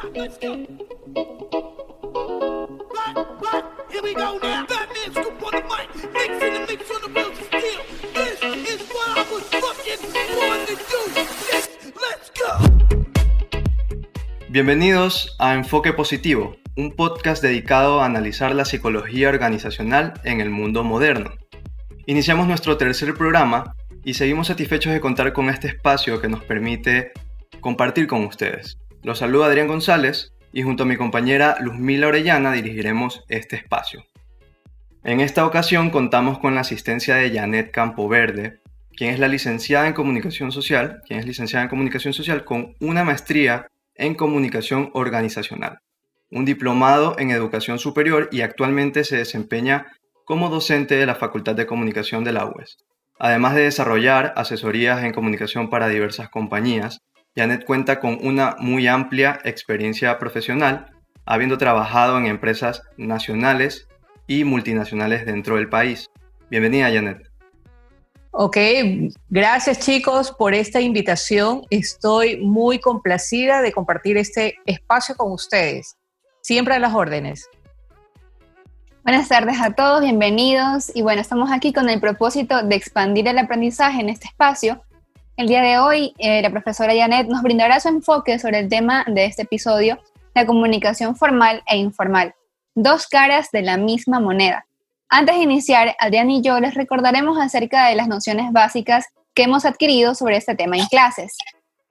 Let's go. What? Here we go now. Batman scoop on the mic. Mixing the mix on the wheels of steel. This is what I was fucking born to do. Yes, let's go. Bienvenidos a Enfoque Positivo, un podcast dedicado a analizar la psicología organizacional en el mundo moderno. Iniciamos nuestro tercer programa y seguimos satisfechos de contar con este espacio que nos permite compartir con ustedes. Los saluda Adrián González y junto a mi compañera Luzmila Orellana dirigiremos este espacio. En esta ocasión contamos con la asistencia de Janet Campoverde, quien es licenciada en Comunicación Social con una maestría en Comunicación Organizacional, un diplomado en Educación Superior y actualmente se desempeña como docente de la Facultad de Comunicación de la UES. Además de desarrollar asesorías en comunicación para diversas compañías, Janet cuenta con una muy amplia experiencia profesional, habiendo trabajado en empresas nacionales y multinacionales dentro del país. Bienvenida, Janet. Ok, gracias chicos por esta invitación. Estoy muy complacida de compartir este espacio con ustedes. Siempre a las órdenes. Buenas tardes a todos, bienvenidos. Y bueno, estamos aquí con el propósito de expandir el aprendizaje en este espacio. El día de hoy, la profesora Janet nos brindará su enfoque sobre el tema de este episodio, la comunicación formal e informal, dos caras de la misma moneda. Antes de iniciar, Adrián y yo les recordaremos acerca de las nociones básicas que hemos adquirido sobre este tema en clases.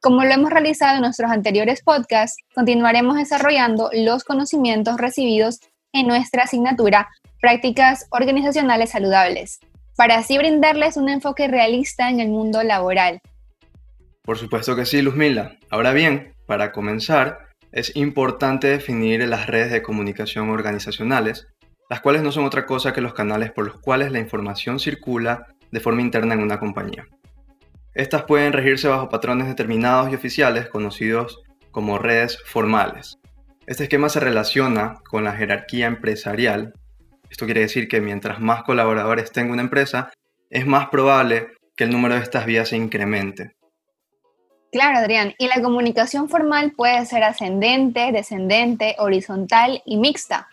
Como lo hemos realizado en nuestros anteriores podcasts, continuaremos desarrollando los conocimientos recibidos en nuestra asignatura Prácticas Organizacionales Saludables, para así brindarles un enfoque realista en el mundo laboral. Por supuesto que sí, Luzmila. Ahora bien, para comenzar, es importante definir las redes de comunicación organizacionales, las cuales no son otra cosa que los canales por los cuales la información circula de forma interna en una compañía. Estas pueden regirse bajo patrones determinados y oficiales conocidos como redes formales. Este esquema se relaciona con la jerarquía empresarial. Esto quiere decir que mientras más colaboradores tenga una empresa, es más probable que el número de estas vías se incremente. Claro, Adrián, y la comunicación formal puede ser ascendente, descendente, horizontal y mixta.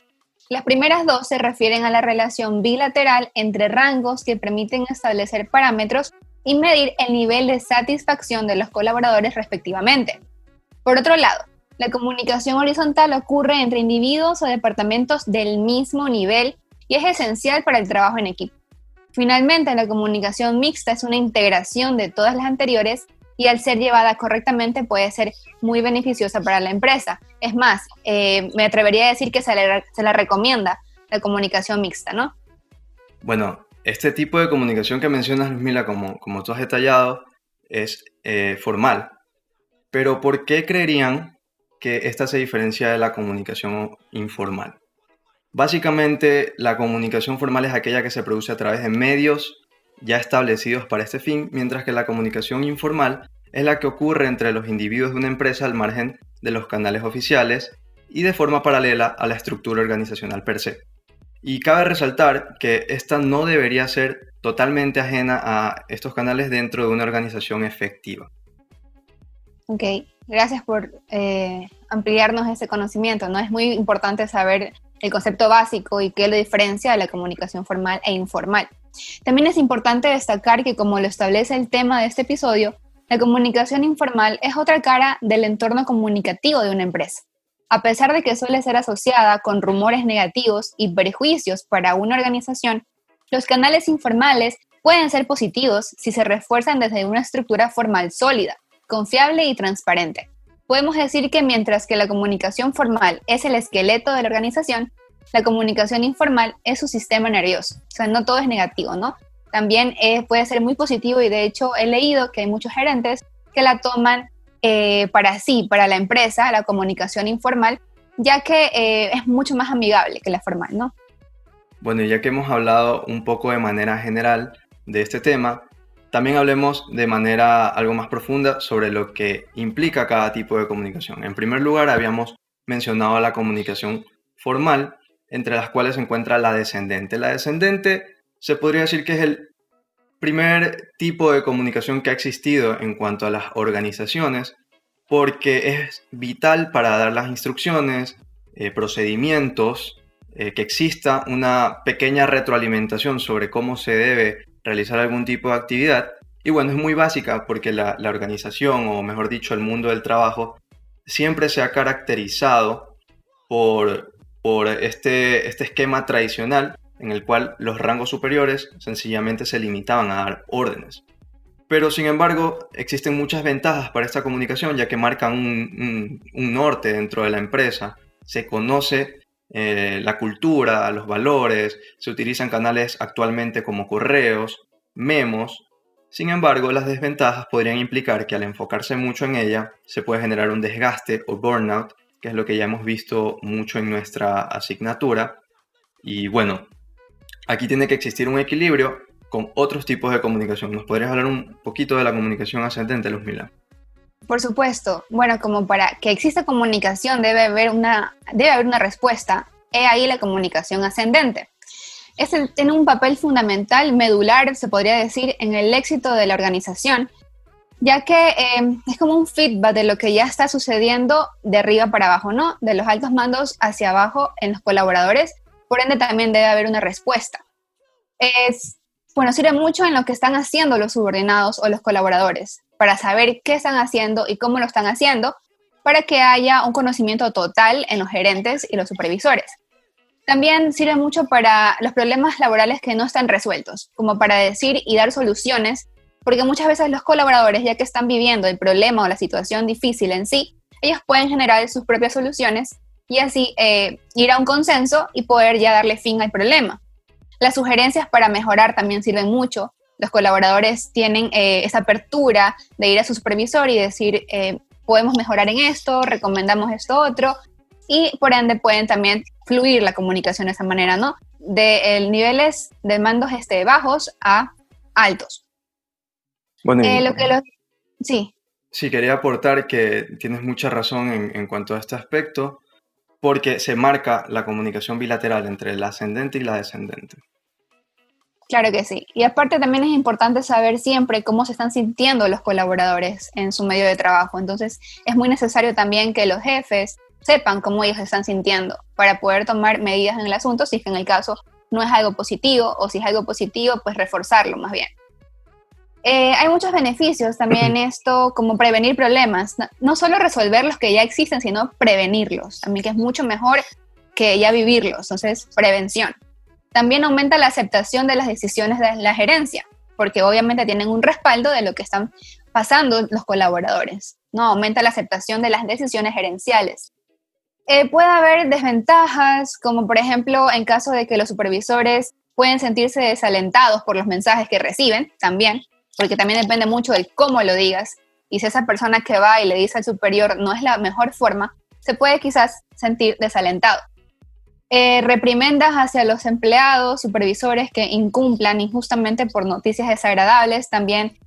Las primeras dos se refieren a la relación bilateral entre rangos que permiten establecer parámetros y medir el nivel de satisfacción de los colaboradores respectivamente. Por otro lado, la comunicación horizontal ocurre entre individuos o departamentos del mismo nivel y es esencial para el trabajo en equipo. Finalmente, la comunicación mixta es una integración de todas las anteriores y al ser llevada correctamente puede ser muy beneficiosa para la empresa. Es más, me atrevería a decir que se la recomienda la comunicación mixta, ¿no? Bueno, este tipo de comunicación que mencionas, Luzmila, como tú has detallado, es formal. Pero ¿por qué creerían que esta se diferencia de la comunicación informal? Básicamente, la comunicación formal es aquella que se produce a través de medios ya establecidos para este fin, mientras que la comunicación informal es la que ocurre entre los individuos de una empresa al margen de los canales oficiales y de forma paralela a la estructura organizacional per se. Y cabe resaltar que esta no debería ser totalmente ajena a estos canales dentro de una organización efectiva. Ok, gracias por ampliarnos ese conocimiento, ¿no? Es muy importante saber el concepto básico y qué lo diferencia de la comunicación formal e informal. También es importante destacar que, como lo establece el tema de este episodio, la comunicación informal es otra cara del entorno comunicativo de una empresa. A pesar de que suele ser asociada con rumores negativos y prejuicios para una organización, los canales informales pueden ser positivos si se refuerzan desde una estructura formal sólida, confiable y transparente. Podemos decir que mientras que la comunicación formal es el esqueleto de la organización, la comunicación informal es su sistema nervioso. O sea, no todo es negativo, ¿no? También puede ser muy positivo y de hecho he leído que hay muchos gerentes que la toman para la empresa, la comunicación informal, ya que es mucho más amigable que la formal, ¿no? Bueno, ya que hemos hablado un poco de manera general de este tema, también hablemos de manera algo más profunda sobre lo que implica cada tipo de comunicación. En primer lugar, habíamos mencionado la comunicación formal, entre las cuales se encuentra la descendente. La descendente se podría decir que es el primer tipo de comunicación que ha existido en cuanto a las organizaciones, porque es vital para dar las instrucciones, procedimientos, que exista una pequeña retroalimentación sobre cómo se debe realizar algún tipo de actividad. Y bueno, es muy básica porque la organización, o mejor dicho, el mundo del trabajo, siempre se ha caracterizado por este esquema tradicional en el cual los rangos superiores sencillamente se limitaban a dar órdenes. Pero sin embargo, existen muchas ventajas para esta comunicación, ya que marcan un norte dentro de la empresa. Se conoce la cultura, los valores, se utilizan canales actualmente como correos, memos. Sin embargo, las desventajas podrían implicar que al enfocarse mucho en ella, se puede generar un desgaste o burnout, que es lo que ya hemos visto mucho en nuestra asignatura. Y bueno, aquí tiene que existir un equilibrio con otros tipos de comunicación. ¿Nos podrías hablar un poquito de la comunicación ascendente, Luzmila? Por supuesto. Bueno, como para que exista comunicación debe haber una respuesta. He ahí la comunicación ascendente. Este tiene un papel fundamental, medular, se podría decir, en el éxito de la organización, ya que es como un feedback de lo que ya está sucediendo de arriba para abajo, ¿no? De los altos mandos hacia abajo en los colaboradores. Por ende, también debe haber una respuesta. Sirve mucho en lo que están haciendo los subordinados o los colaboradores, para saber qué están haciendo y cómo lo están haciendo, para que haya un conocimiento total en los gerentes y los supervisores. También sirve mucho para los problemas laborales que no están resueltos, como para decir y dar soluciones, porque muchas veces los colaboradores, ya que están viviendo el problema o la situación difícil en sí, ellos pueden generar sus propias soluciones y así ir a un consenso y poder ya darle fin al problema. Las sugerencias para mejorar también sirven mucho. Los colaboradores tienen esa apertura de ir a su supervisor y decir, podemos mejorar en esto, recomendamos esto otro, y por ende pueden también fluir la comunicación de esa manera, ¿no? De niveles de mandos bajos a altos. Bueno, Sí. Sí, quería aportar que tienes mucha razón en cuanto a este aspecto, porque se marca la comunicación bilateral entre la ascendente y la descendente. Claro que sí. Y aparte también es importante saber siempre cómo se están sintiendo los colaboradores en su medio de trabajo. Entonces es muy necesario también que los jefes sepan cómo ellos se están sintiendo para poder tomar medidas en el asunto si es que en el caso no es algo positivo, o si es algo positivo, pues reforzarlo más bien. Hay muchos beneficios también esto, como prevenir problemas. No solo resolver los que ya existen, sino prevenirlos. También, que es mucho mejor que ya vivirlos. Entonces, prevención. También aumenta la aceptación de las decisiones de la gerencia, porque obviamente tienen un respaldo de lo que están pasando los colaboradores, ¿no? Aumenta la aceptación de las decisiones gerenciales. Puede haber desventajas, como por ejemplo en caso de que los supervisores pueden sentirse desalentados por los mensajes que reciben también, porque también depende mucho de cómo lo digas, y si esa persona que va y le dice al superior no es la mejor forma, se puede quizás sentir desalentado. Reprimendas hacia los empleados, supervisores que incumplan injustamente por noticias desagradables. También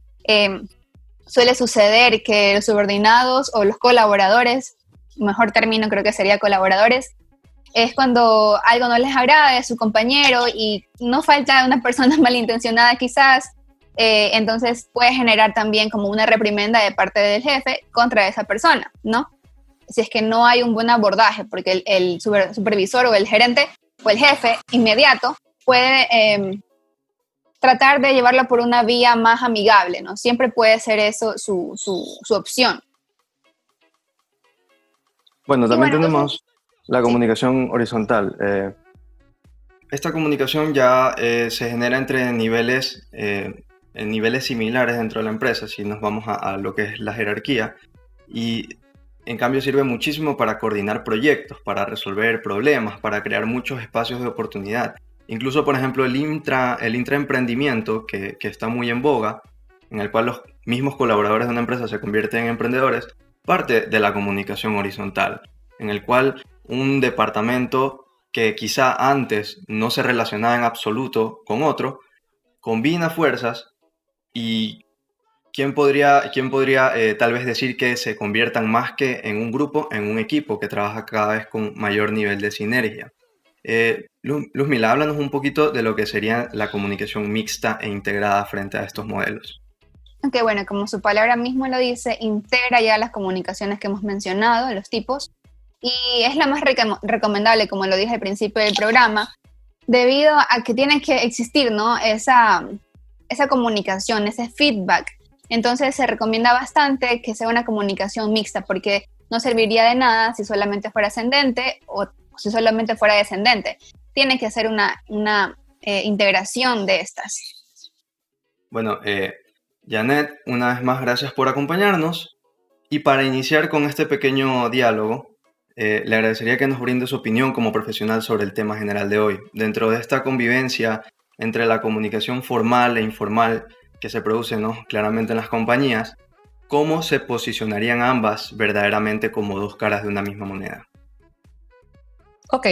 suele suceder que los subordinados o los colaboradores, mejor término creo que sería colaboradores, es cuando algo no les agrada de su compañero y no falta una persona malintencionada quizás, entonces puede generar también como una reprimenda de parte del jefe contra esa persona, ¿no? Si es que no hay un buen abordaje, porque el supervisor o el gerente o el jefe inmediato puede tratar de llevarlo por una vía más amigable, ¿no? Siempre puede ser eso su opción. Bueno, también tenemos la comunicación horizontal. Esta comunicación ya se genera entre niveles similares dentro de la empresa, si nos vamos a lo que es la jerarquía, y en cambio sirve muchísimo para coordinar proyectos, para resolver problemas, para crear muchos espacios de oportunidad. Incluso, por ejemplo, el intraemprendimiento, que está muy en boga, en el cual los mismos colaboradores de una empresa se convierten en emprendedores, parte de la comunicación horizontal, en el cual un departamento que quizá antes no se relacionaba en absoluto con otro, combina fuerzas y ¿quién podría tal vez decir que se conviertan más que en un grupo, en un equipo que trabaja cada vez con mayor nivel de sinergia? Luzmila, háblanos un poquito de lo que sería la comunicación mixta e integrada frente a estos modelos. Aunque bueno, como su palabra mismo lo dice, integra ya las comunicaciones que hemos mencionado, los tipos, y es la más recomendable, como lo dije al principio del programa, debido a que tiene que existir, ¿no? Esa comunicación, ese feedback. Entonces se recomienda bastante que sea una comunicación mixta, porque no serviría de nada si solamente fuera ascendente o si solamente fuera descendente. Tiene que ser una integración de estas. Bueno, Janet, una vez más, gracias por acompañarnos. Y para iniciar con este pequeño diálogo, le agradecería que nos brinde su opinión como profesional sobre el tema general de hoy. Dentro de esta convivencia entre la comunicación formal e informal que se produce, ¿no?, claramente en las compañías, ¿cómo se posicionarían ambas verdaderamente como dos caras de una misma moneda? Ok.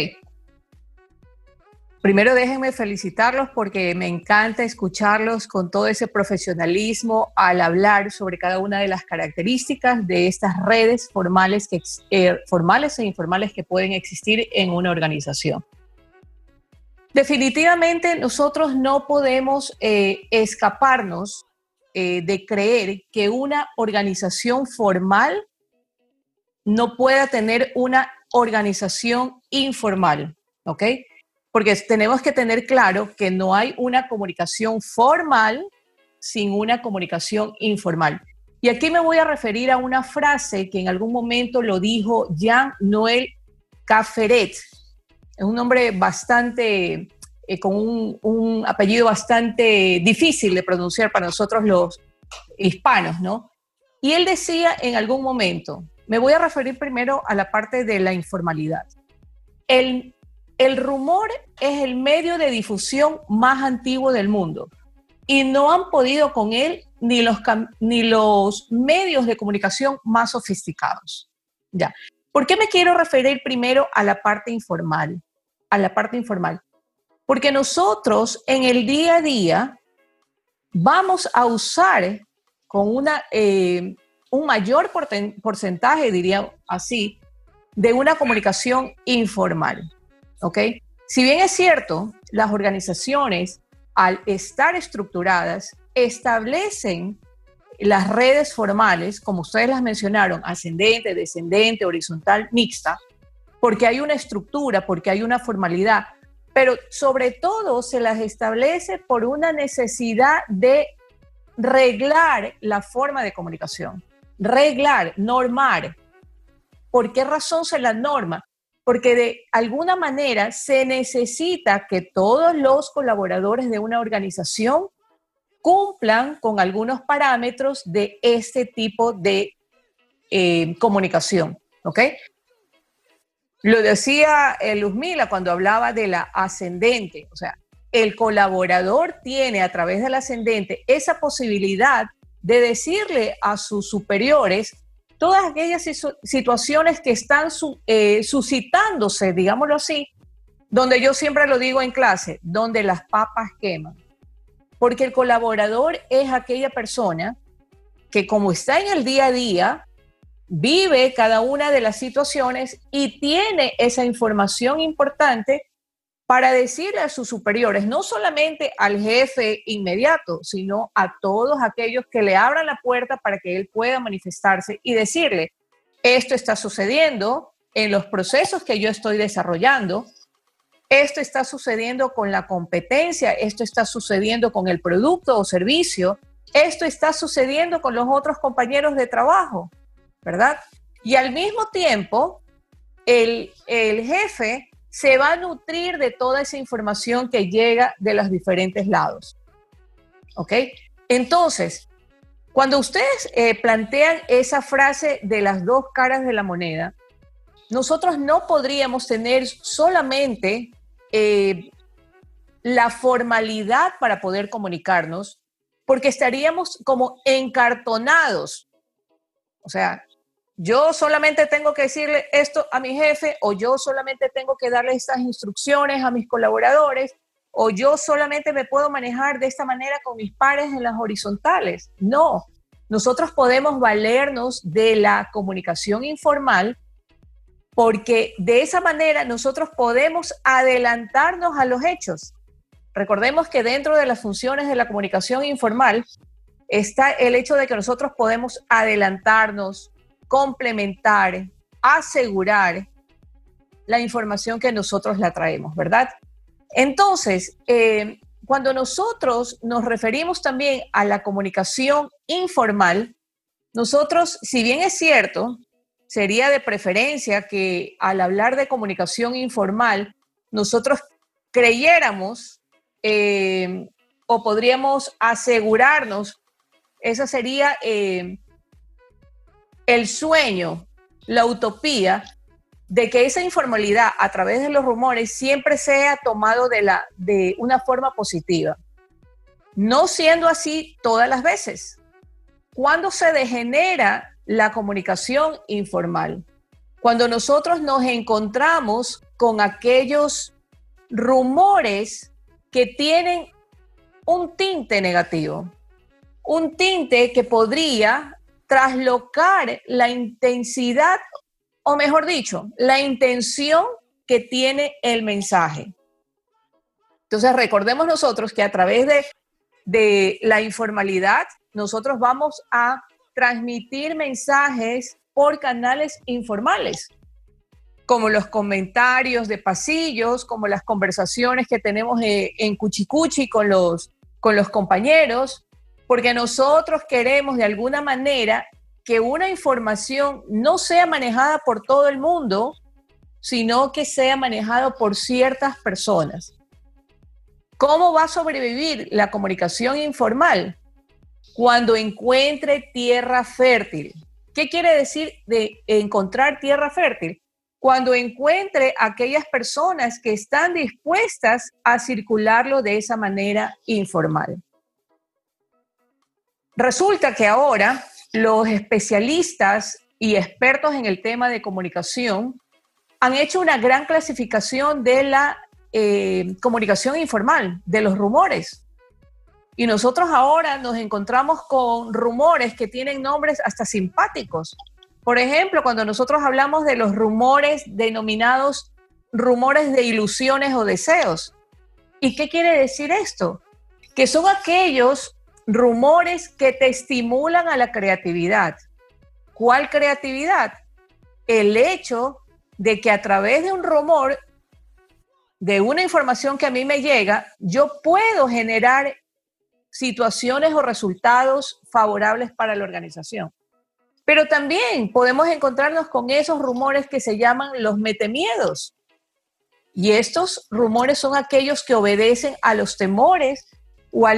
Primero déjenme felicitarlos porque me encanta escucharlos con todo ese profesionalismo al hablar sobre cada una de las características de estas redes formales e informales que pueden existir en una organización. Definitivamente nosotros no podemos escaparnos de creer que una organización formal no pueda tener una organización informal, ¿ok? Porque tenemos que tener claro que no hay una comunicación formal sin una comunicación informal. Y aquí me voy a referir a una frase que en algún momento lo dijo Jean-Noël Cafferet. Es un nombre bastante, con un apellido bastante difícil de pronunciar para nosotros los hispanos, ¿no? Y él decía en algún momento, me voy a referir primero a la parte de la informalidad. El rumor es el medio de difusión más antiguo del mundo y no han podido con él ni los medios de comunicación más sofisticados. Ya. ¿Por qué me quiero referir primero a la parte informal? A la parte informal. Porque nosotros en el día a día vamos a usar con un mayor porcentaje, diría así, de una comunicación informal. ¿Ok? Si bien es cierto, las organizaciones, al estar estructuradas, establecen las redes formales, como ustedes las mencionaron, ascendente, descendente, horizontal, mixta, porque hay una estructura, porque hay una formalidad, pero sobre todo se las establece por una necesidad de reglar la forma de comunicación, reglar, normar. ¿Por qué razón se la norma? Porque de alguna manera se necesita que todos los colaboradores de una organización cumplan con algunos parámetros de este tipo de comunicación, ¿ok? Lo decía Luzmila cuando hablaba de la ascendente, o sea, el colaborador tiene a través del ascendente esa posibilidad de decirle a sus superiores todas aquellas situaciones que están suscitándose, digámoslo así, donde yo siempre lo digo en clase, donde las papas queman. Porque el colaborador es aquella persona que, como está en el día a día, vive cada una de las situaciones y tiene esa información importante para decirle a sus superiores, no solamente al jefe inmediato, sino a todos aquellos que le abran la puerta para que él pueda manifestarse y decirle, esto está sucediendo en los procesos que yo estoy desarrollando, esto está sucediendo con la competencia, esto está sucediendo con el producto o servicio, esto está sucediendo con los otros compañeros de trabajo, ¿verdad? Y al mismo tiempo, el jefe se va a nutrir de toda esa información que llega de los diferentes lados. ¿Ok? Entonces, cuando ustedes plantean esa frase de las dos caras de la moneda, nosotros no podríamos tener solamente la formalidad para poder comunicarnos, porque estaríamos como encartonados. O sea, yo solamente tengo que decirle esto a mi jefe, o yo solamente tengo que darle estas instrucciones a mis colaboradores, o yo solamente me puedo manejar de esta manera con mis pares en las horizontales. No, nosotros podemos valernos de la comunicación informal porque de esa manera nosotros podemos adelantarnos a los hechos. Recordemos que dentro de las funciones de la comunicación informal está el hecho de que nosotros podemos adelantarnos, complementar, asegurar la información que nosotros la traemos, ¿verdad? Entonces, cuando nosotros nos referimos también a la comunicación informal, nosotros, si bien es cierto, sería de preferencia que al hablar de comunicación informal, nosotros creyéramos o podríamos asegurarnos, ese sería el sueño, la utopía, de que esa informalidad a través de los rumores siempre sea tomado de una forma positiva. No siendo así todas las veces. ¿Cuándo se degenera la comunicación informal? Cuando nosotros nos encontramos con aquellos rumores que tienen un tinte negativo, un tinte que podría traslocar la intensidad, o mejor dicho, la intención que tiene el mensaje. Entonces, recordemos nosotros que a través de la informalidad, nosotros vamos a transmitir mensajes por canales informales, como los comentarios de pasillos, como las conversaciones que tenemos en cuchicuchi con los compañeros, porque nosotros queremos de alguna manera que una información no sea manejada por todo el mundo, sino que sea manejada por ciertas personas. ¿Cómo va a sobrevivir la comunicación informal? Cuando encuentre tierra fértil. ¿Qué quiere decir de encontrar tierra fértil? Cuando encuentre aquellas personas que están dispuestas a circularlo de esa manera informal. Resulta que ahora los especialistas y expertos en el tema de comunicación han hecho una gran clasificación de la comunicación informal, de los rumores. Y nosotros ahora nos encontramos con rumores que tienen nombres hasta simpáticos. Por ejemplo, cuando nosotros hablamos de los rumores denominados rumores de ilusiones o deseos. ¿Y qué quiere decir esto? Que son aquellos rumores que te estimulan a la creatividad. ¿Cuál creatividad? El hecho de que a través de un rumor, de una información que a mí me llega, yo puedo generar situaciones o resultados favorables para la organización. Pero también podemos encontrarnos con esos rumores que se llaman los metemiedos. Y estos rumores son aquellos que obedecen a los temores o a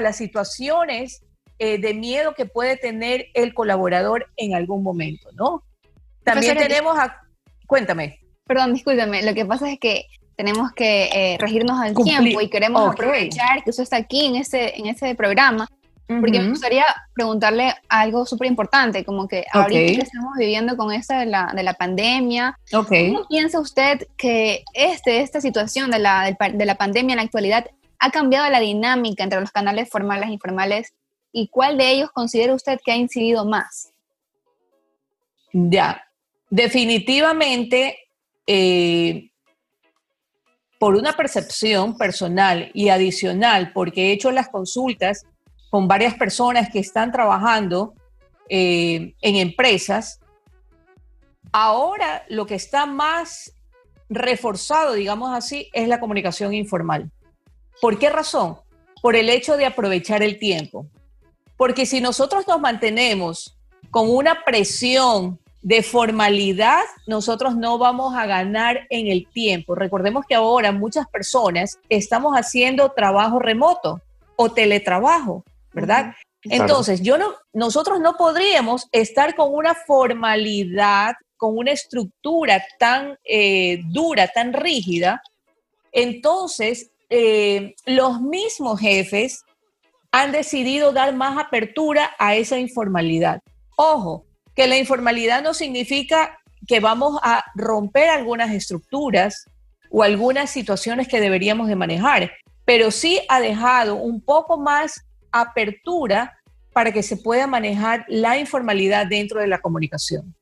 las situaciones de miedo que puede tener el colaborador en algún momento, ¿no? También tenemos Cuéntame. Perdón, discúlpeme. Lo que pasa es que tenemos que regirnos al tiempo y queremos aprovechar que usted está aquí en ese programa, porque me gustaría preguntarle algo súper importante, como que ahorita que estamos viviendo con esta de la pandemia, ¿cómo piensa usted que esta situación de la pandemia en la actualidad ha cambiado la dinámica entre los canales formales e informales, y cuál de ellos considera usted que ha incidido más? Ya, definitivamente, por una percepción personal y adicional, porque he hecho las consultas con varias personas que están trabajando en empresas, ahora lo que está más reforzado, digamos así, es la comunicación informal. ¿Por qué razón? Por el hecho de aprovechar el tiempo. Porque si nosotros nos mantenemos con una presión de formalidad, nosotros no vamos a ganar en el tiempo. Recordemos que ahora muchas personas estamos haciendo trabajo remoto o teletrabajo, ¿verdad? Entonces, nosotros no podríamos estar con una formalidad, con una estructura tan dura, tan rígida. Entonces, los mismos jefes han decidido dar más apertura a esa informalidad. Ojo, que la informalidad no significa que vamos a romper algunas estructuras o algunas situaciones que deberíamos de manejar, pero sí ha dejado un poco más apertura para que se pueda manejar la informalidad dentro de la comunicación.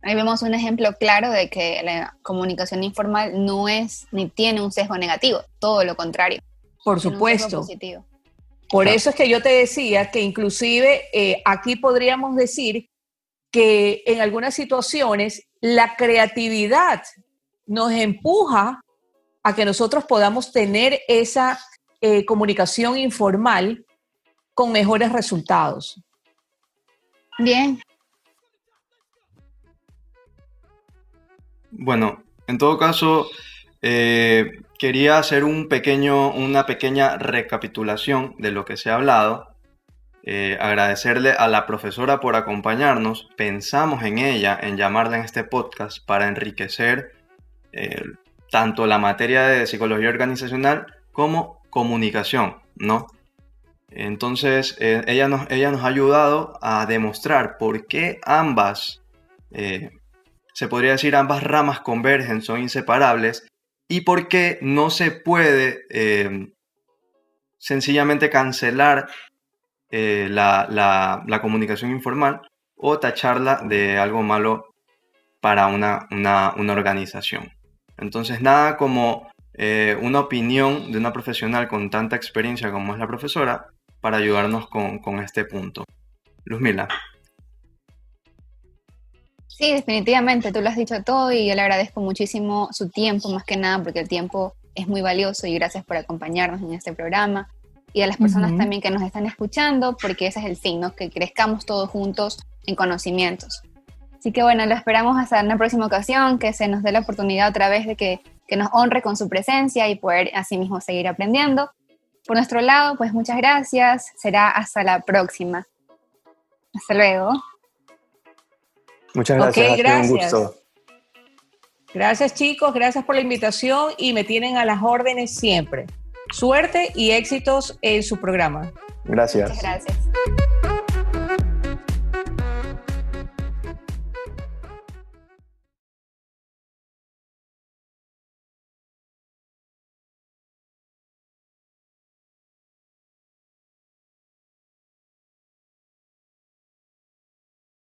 Ahí vemos un ejemplo claro de que la comunicación informal no es ni tiene un sesgo negativo, todo lo contrario. Por supuesto. Por Claro. eso es que yo te decía que inclusive aquí podríamos decir que en algunas situaciones la creatividad nos empuja a que nosotros podamos tener esa comunicación informal con mejores resultados. Bien, Bueno, en todo caso, quería hacer una pequeña recapitulación de lo que se ha hablado. Agradecerle a la profesora por acompañarnos. Pensamos en ella, en llamarla en este podcast para enriquecer eh, tanto la materia de psicología organizacional como comunicación, ¿no? Entonces, ella nos ha ayudado a demostrar por qué se podría decir, ambas ramas convergen, son inseparables, y por qué no se puede sencillamente cancelar la comunicación informal o tacharla de algo malo para una organización. Entonces, nada como una opinión de una profesional con tanta experiencia como es la profesora para ayudarnos con este punto. Luzmila. sí, definitivamente, tú lo has dicho todo y yo le agradezco muchísimo su tiempo, más que nada, porque el tiempo es muy valioso y gracias por acompañarnos en este programa. Y a las personas Ujú. también que nos están escuchando, porque ese es el fin, ¿no? Que crezcamos todos juntos en conocimientos. Así que bueno, lo esperamos hasta una próxima ocasión, que se nos dé la oportunidad otra vez de que nos honre con su presencia y poder así mismo seguir aprendiendo. Por nuestro lado, pues muchas gracias, será hasta la próxima. Hasta luego. Muchas Ok, gracias, ha sido un gracias. gusto. Gracias chicos, gracias por la invitación y me tienen a las órdenes siempre. Suerte y éxitos en su programa. Gracias. Muchas gracias.